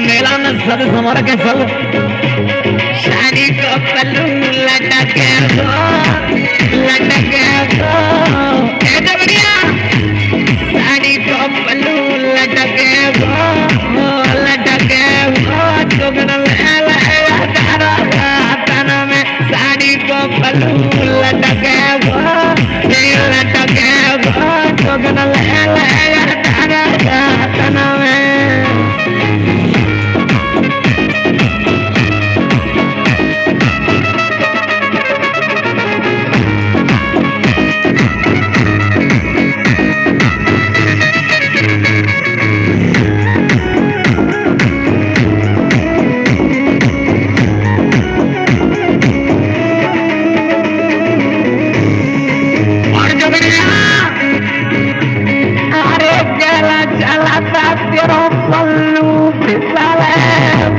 मेला में सब समर के सब शादी को पल्लू लटके दो ए जबड़िया शादी को पल्लू लटके दो चुगन मेला तारा तना में शादी को पल्लू लटके दो चुगन मेला तारा तना में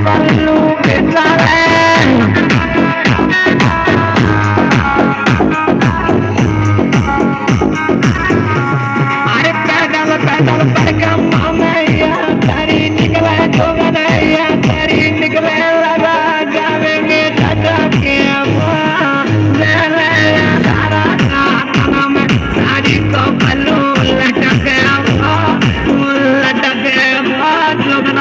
पल्लू फिसले अरे पैदल पड़ के मामैया तारी निकले तो गनैया तारी निकले लगा जावेंगे दादा के साड़ी को पल्लू लटके लोगन